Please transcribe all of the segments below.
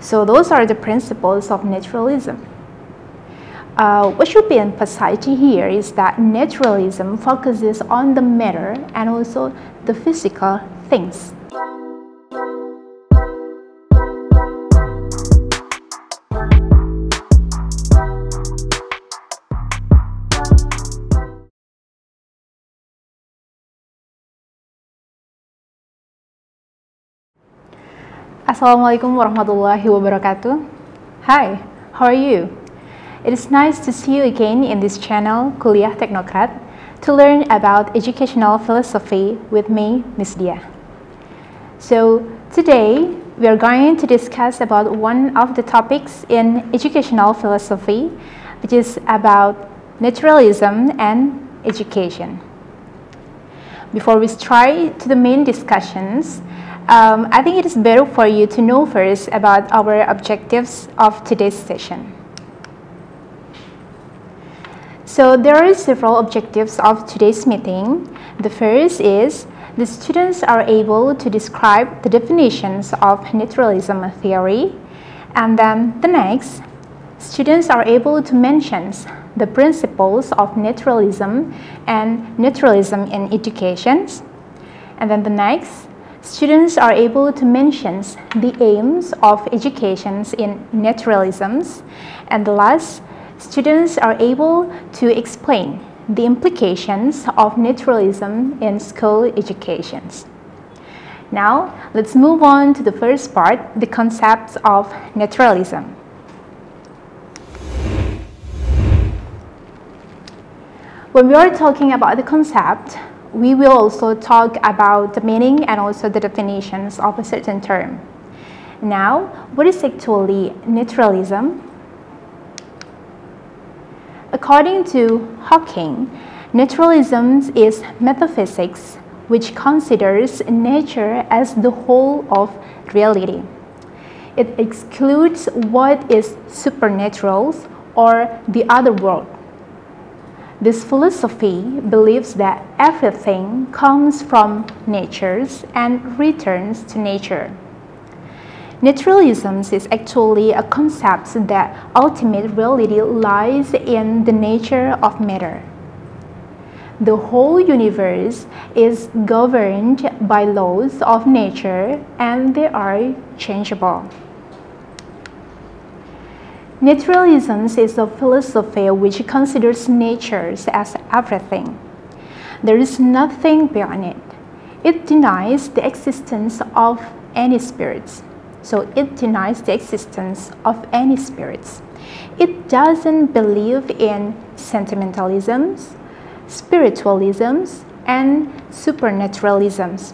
So those are the principles of naturalism. What should be emphasized here is that naturalism focuses on the matter and also the physical things. Assalamualaikum warahmatullahi wabarakatuh. Hi, how are you? It is nice to see you again in this channel, Kuliah Teknokrat, to learn about educational philosophy with me, Miss Dia. So today we are going to discuss about one of the topics in educational philosophy, which is about naturalism and education. Before we start to the main discussions, I think it is better for you to know first about our objectives of today's session. So there are several objectives of today's meeting. The first is the students are able to describe the definitions of naturalism theory, and then the next, students are able to mention the principles of naturalism and naturalism in education, and then the next, students are able to mention the aims of education in naturalisms, and the last, students are able to explain the implications of naturalism in school education. Now, let's move on to the first part, the concepts of naturalism. When we are talking about the concept, we will also talk about the meaning and also the definitions of a certain term. Now, what is actually naturalism? According to Hawking, naturalism is metaphysics which considers nature as the whole of reality. It excludes what is supernatural or the other world. This philosophy believes that everything comes from nature and returns to nature. Naturalism is actually a concept that ultimate reality lies in the nature of matter. The whole universe is governed by laws of nature and they are changeable. Naturalism is a philosophy which considers nature as everything. There is nothing beyond it. It denies the existence of any spirits. So it denies the existence of any spirits. It doesn't believe in sentimentalisms, spiritualisms, and supernaturalisms.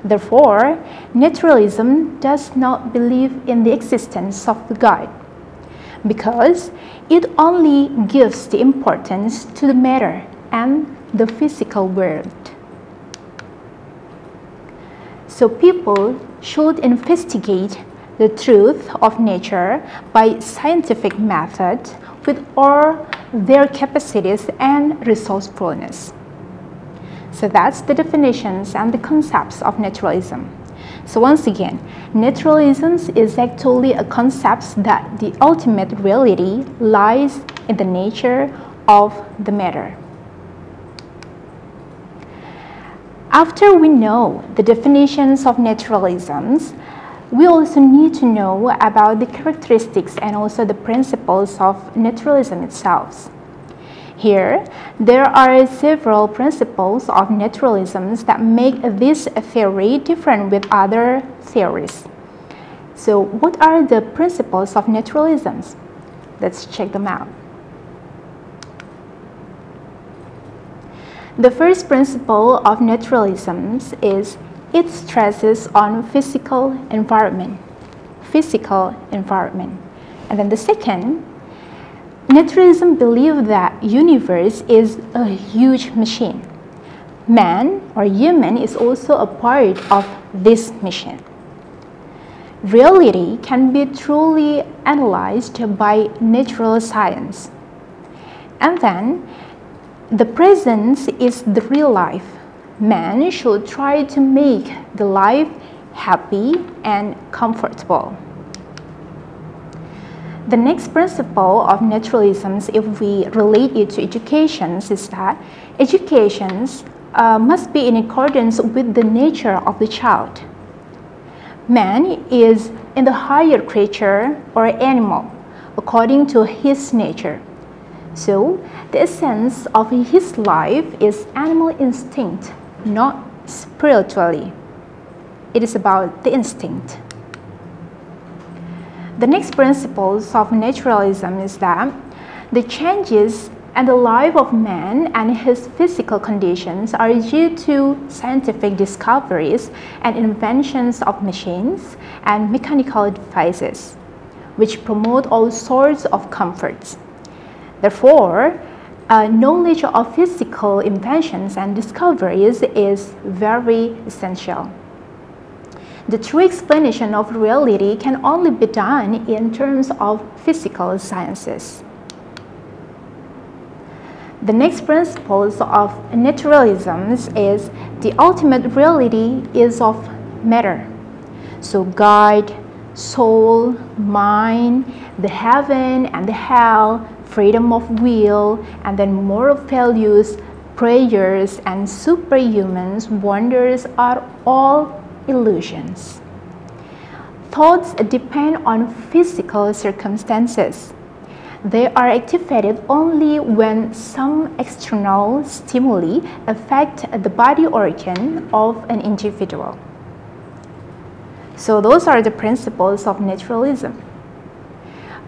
Therefore, naturalism does not believe in the existence of God, because it only gives the importance to the matter and the physical world. So people should investigate the truth of nature by scientific method with all their capacities and resourcefulness. So that's the definitions and the concepts of naturalism. So once again, naturalism is actually a concept that the ultimate reality lies in the nature of the matter. After we know the definitions of naturalisms, we also need to know about the characteristics and also the principles of naturalism itself. Here, there are several principles of naturalism that make this theory different with other theories. So, what are the principles of naturalism? Let's check them out. The first principle of naturalism is it stresses on physical environment. And then the second, naturalism believes that universe is a huge machine. Man or human is also a part of this machine. Reality can be truly analyzed by natural science. And then the present is the real life. Man should try to make the life happy and comfortable. The next principle of naturalism, if we relate it to education, is that education must be in accordance with the nature of the child. Man is in the higher creature or animal according to his nature. So, the essence of his life is animal instinct, not spiritually. It is about the instinct. The next principles of naturalism is that the changes and the life of man and his physical conditions are due to scientific discoveries and inventions of machines and mechanical devices, which promote all sorts of comforts. Therefore, knowledge of physical inventions and discoveries is very essential. The true explanation of reality can only be done in terms of physical sciences. The next principles of naturalism is the ultimate reality is of matter. So God, soul, mind, the heaven and the hell, freedom of will, and then moral values, prayers, and superhuman wonders are all illusions. Thoughts depend on physical circumstances. They are activated only when some external stimuli affect the body organ of an individual. So those are the principles of naturalism.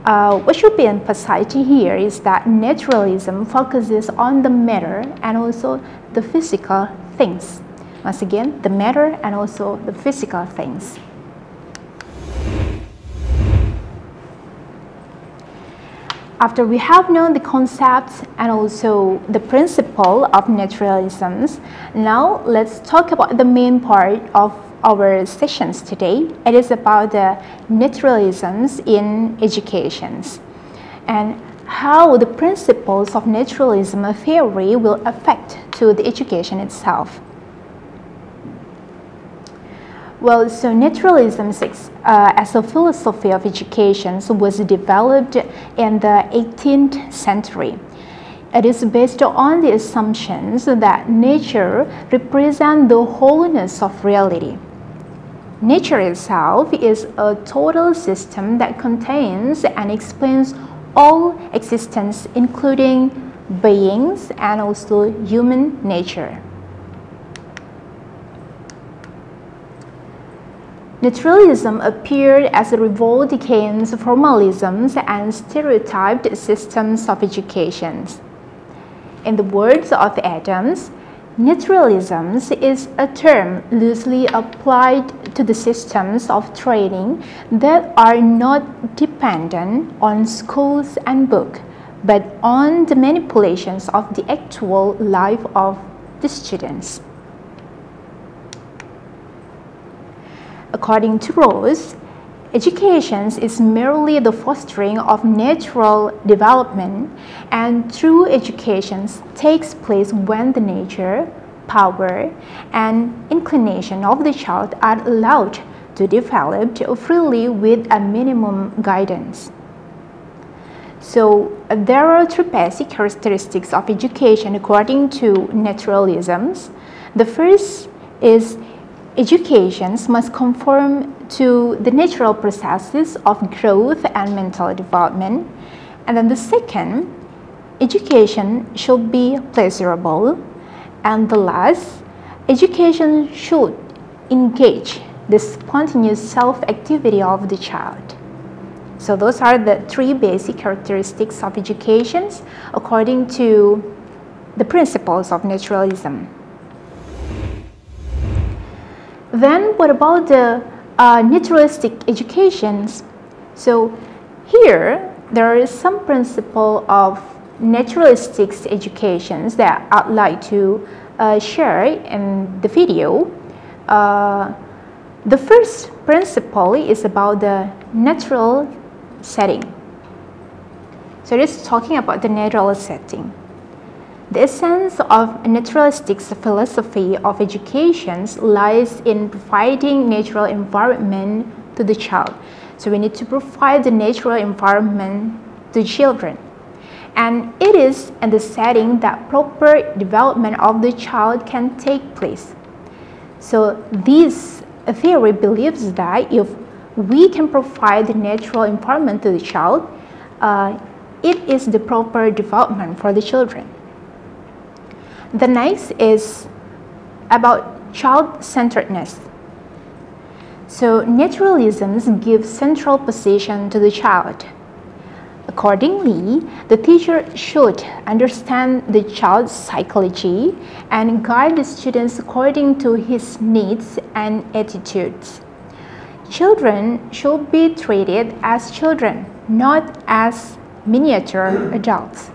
What should be emphasized here is that naturalism focuses on the matter and also the physical things. Once again, the matter and also the physical things. After we have known the concepts and also the principle of naturalism, now let's talk about the main part of our sessions today. It is about the naturalisms in education and how the principles of naturalism theory will affect to the education itself. Well, so naturalism as a philosophy of education was developed in the 18th century. It is based on the assumptions that nature represents the wholeness of reality. Nature itself is a total system that contains and explains all existence, including beings and also human nature. Naturalism appeared as a revolt against formalisms and stereotyped systems of education. In the words of Adams, naturalism is a term loosely applied to the systems of training that are not dependent on schools and books, but on the manipulations of the actual life of the students. According to Rose, education is merely the fostering of natural development, and true education takes place when the nature, power, and inclination of the child are allowed to develop freely with a minimum guidance. So there are three basic characteristics of education according to naturalism. The first is education must conform to the natural processes of growth and mental development. And then the second, education should be pleasurable. And the last, education should engage the spontaneous self-activity of the child. So those are the three basic characteristics of education according to the principles of naturalism. Then what about the naturalistic educations? So here there is some principle of naturalistic educations that I'd like to share in the video. The first principle is about the natural setting. So it is talking about the natural setting. The essence of naturalistic philosophy of education lies in providing natural environment to the child. So we need to provide the natural environment to children. And it is in the setting that proper development of the child can take place. So this theory believes that if we can provide the natural environment to the child, it is the proper development for the children. The next is about child-centeredness. So naturalism gives central position to the child. Accordingly, the teacher should understand the child's psychology and guide the students according to his needs and attitudes. Children should be treated as children, not as miniature adults.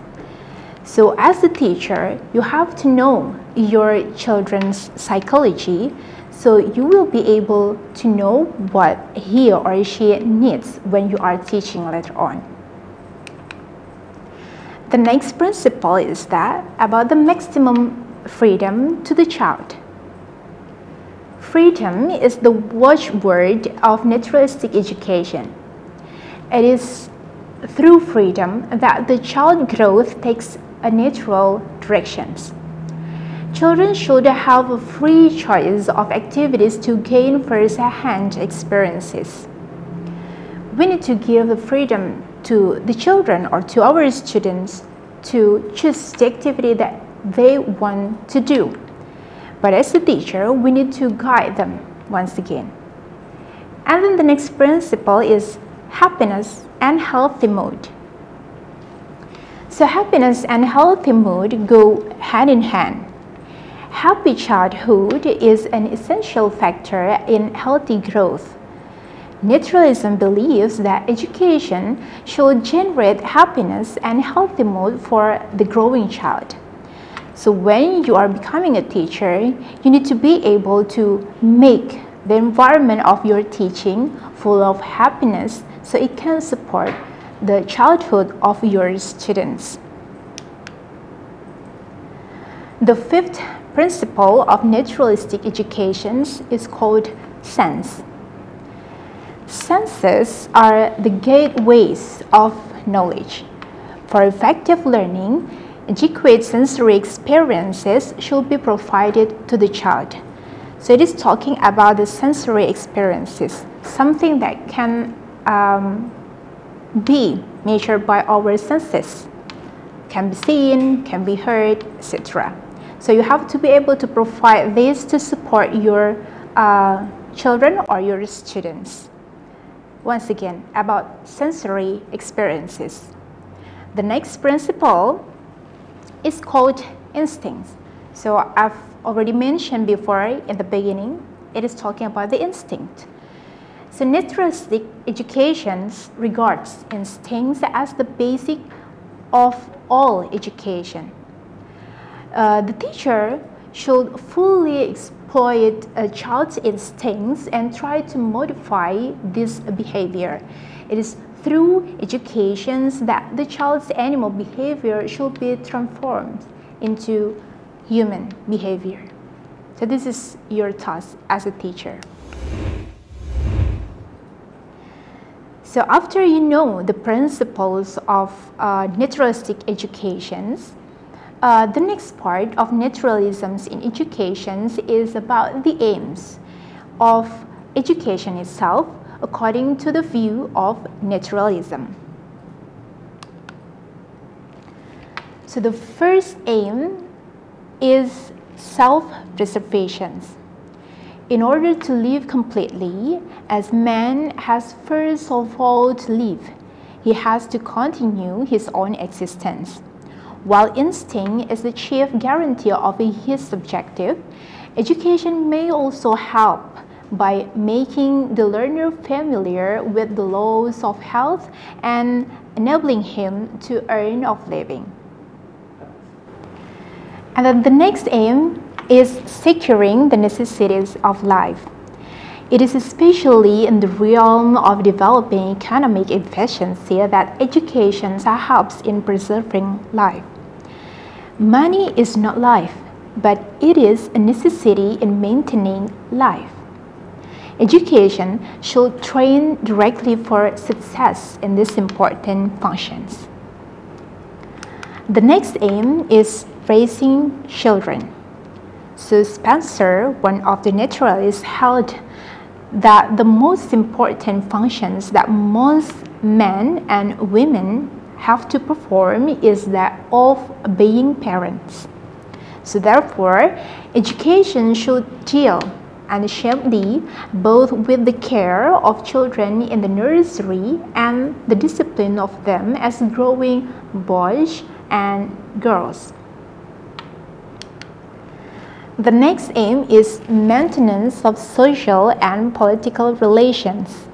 So as a teacher, you have to know your children's psychology, so you will be able to know what he or she needs when you are teaching later on. The next principle is that about the maximum freedom to the child. Freedom is the watchword of naturalistic education. It is through freedom that the child growth takes a natural directions. Children should have a free choice of activities to gain first-hand experiences. We need to give the freedom to the children or to our students to choose the activity that they want to do. But as a teacher, we need to guide them once again. And then the next principle is happiness and healthy mood. So happiness and healthy mood go hand in hand. Happy childhood is an essential factor in healthy growth. Naturalism believes that education should generate happiness and healthy mood for the growing child. So when you are becoming a teacher, you need to be able to make the environment of your teaching full of happiness so it can support the childhood of your students. The fifth principle of naturalistic education is called sense. Senses are the gateways of knowledge. For effective learning, adequate sensory experiences should be provided to the child. So it is talking about the sensory experiences, something that can be measured by our senses, can be seen, can be heard, etc. So you have to be able to provide this to support your children or your students. Once again, about sensory experiences. The next principle is called instincts. So I've already mentioned before in the beginning, it is talking about the instinct. So naturalistic education regards instincts as the basic of all education. The teacher should fully exploit a child's instincts and try to modify this behavior. It is through education that the child's animal behavior should be transformed into human behavior. So this is your task as a teacher. So after you know the principles of naturalistic educations, the next part of naturalism in education is about the aims of education itself according to the view of naturalism. So the first aim is self-preservation. In order to live completely, as man has first of all to live, he has to continue his own existence. While instinct is the chief guarantee of his objective, education may also help by making the learner familiar with the laws of health and enabling him to earn a living. And then the next aim is securing the necessities of life. It is especially in the realm of developing economic efficiency that education helps in preserving life. Money is not life, but it is a necessity in maintaining life. Education should train directly for success in these important functions. The next aim is raising children. So Spencer, one of the naturalists, held that the most important functions that most men and women have to perform is that of being parents. So therefore, education should deal and sharply both with the care of children in the nursery and the discipline of them as growing boys and girls. The next aim is maintenance of social and political relations.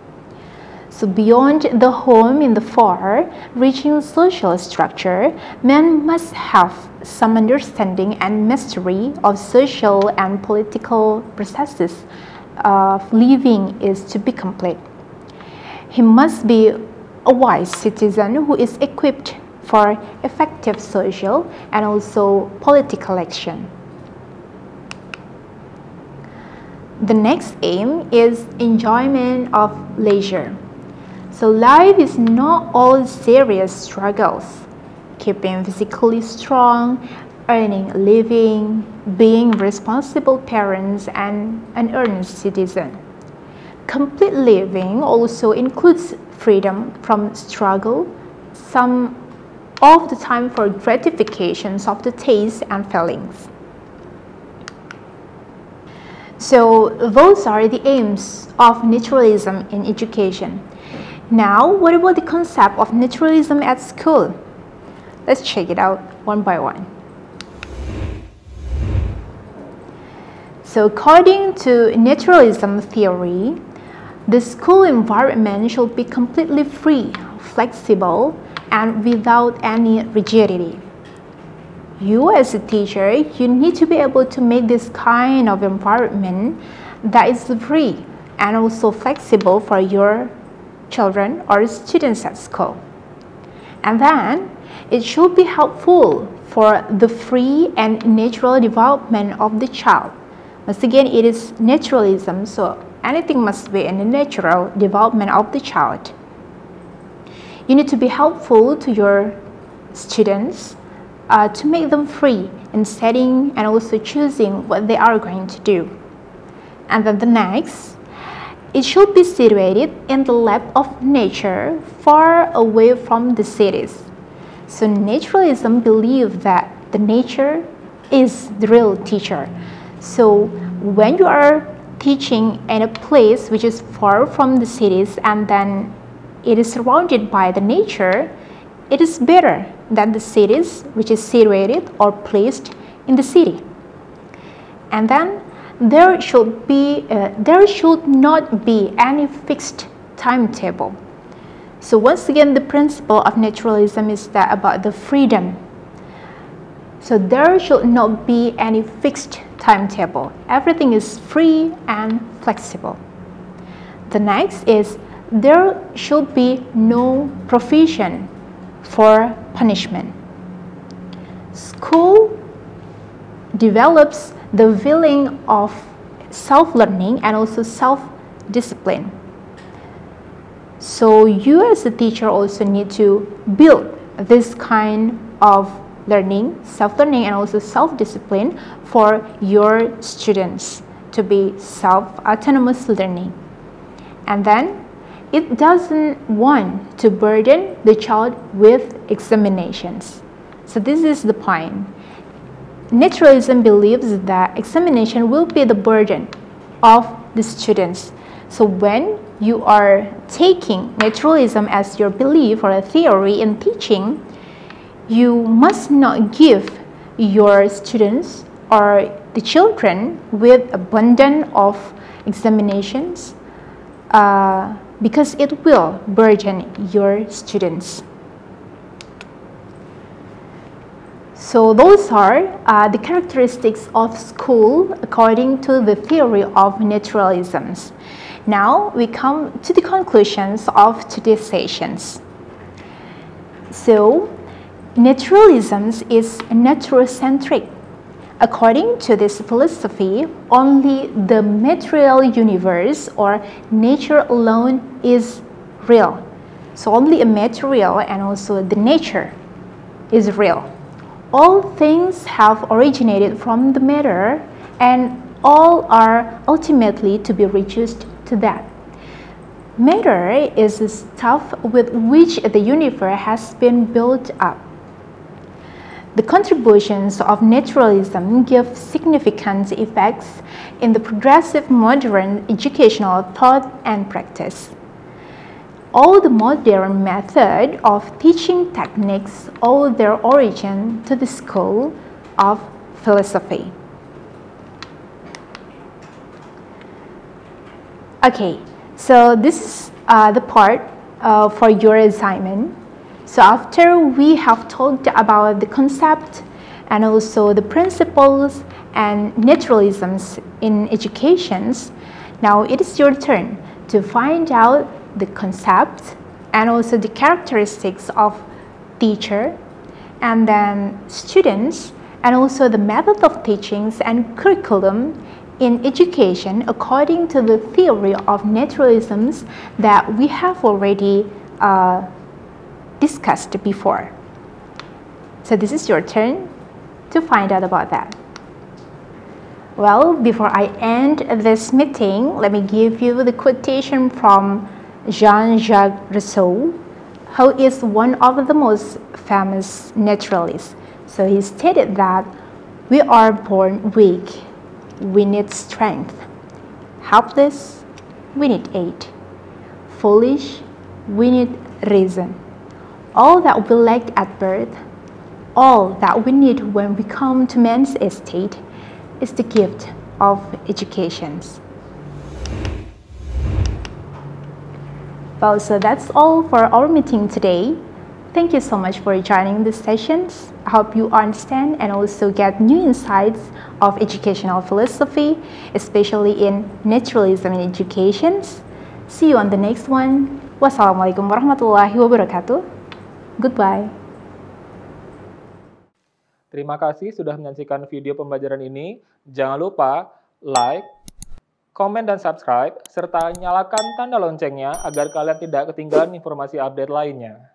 So beyond the home in the far-reaching social structure, men must have some understanding and mastery of social and political processes of living is to be complete. He must be a wise citizen who is equipped for effective social and also political action. The next aim is enjoyment of leisure. So life is not all serious struggles. Keeping physically strong, earning a living, being responsible parents and an earnest citizen. Complete living also includes freedom from struggle, some of the time for gratifications of the taste and feelings. So those are the aims of naturalism in education. Now, what about the concept of naturalism at school? Let's check it out one by one. So according to naturalism theory, the school environment should be completely free, flexible, and without any rigidity. You as a teacher, you need to be able to make this kind of environment that is free and also flexible for your children or students at school. And then it should be helpful for the free and natural development of the child. Once again, it is naturalism, so anything must be in the natural development of the child. You need to be helpful to your students to make them free in setting and also choosing what they are going to do. And then the next, it should be situated in the lap of nature, far away from the cities. So naturalism believes that the nature is the real teacher. So when you are teaching in a place which is far from the cities and then it is surrounded by the nature, it is better than the cities which is situated or placed in the city. And then there should not be any fixed timetable. So once again, the principle of naturalism is that about the freedom. So there should not be any fixed timetable. Everything is free and flexible. The next is there should be no provision for punishment. School develops the feeling of self-learning and also self-discipline. So you as a teacher also need to build this kind of learning, self-learning and also self-discipline for your students to be self-autonomous learning. And then it doesn't want to burden the child with examinations. So this is the point. Naturalism believes that examination will be the burden of the students. So when you are taking naturalism as your belief or a theory in teaching, you must not give your students or the children with a burden of examinations because it will burden your students. So those are the characteristics of school according to the theory of naturalisms. Now we come to the conclusions of today's sessions. So naturalism is naturocentric, According to this philosophy, only the material universe or nature alone is real. So only a material and also the nature is real. All things have originated from the matter and all are ultimately to be reduced to that. Matter is the stuff with which the universe has been built up. The contributions of naturalism give significant effects in the progressive modern educational thought and practice. All the modern method of teaching techniques owe their origin to the school of philosophy. Okay, so this is the part for your assignment. So after we have talked about the concept and also the principles and naturalisms in educations, now it is your turn to find out the concept and also the characteristics of teacher and then students and also the method of teachings and curriculum in education according to the theory of naturalisms that we have already discussed before. So this is your turn to find out about that. Well, before I end this meeting, let me give you the quotation from Jean-Jacques Rousseau, who is one of the most famous naturalists. So he stated that we are born weak, we need strength. Helpless, we need aid. Foolish, we need reason. All that we lack at birth, all that we need when we come to man's estate is the gift of education. Well, so that's all for our meeting today. Thank you so much for joining these sessions. I hope you understand and also get new insights of educational philosophy, especially in naturalism in education. See you on the next one. Wassalamualaikum warahmatullahi wabarakatuh. Goodbye. Terima kasih sudah menyaksikan video pembelajaran ini. Jangan lupa like, komen dan subscribe, serta nyalakan tanda loncengnya agar kalian tidak ketinggalan informasi update lainnya.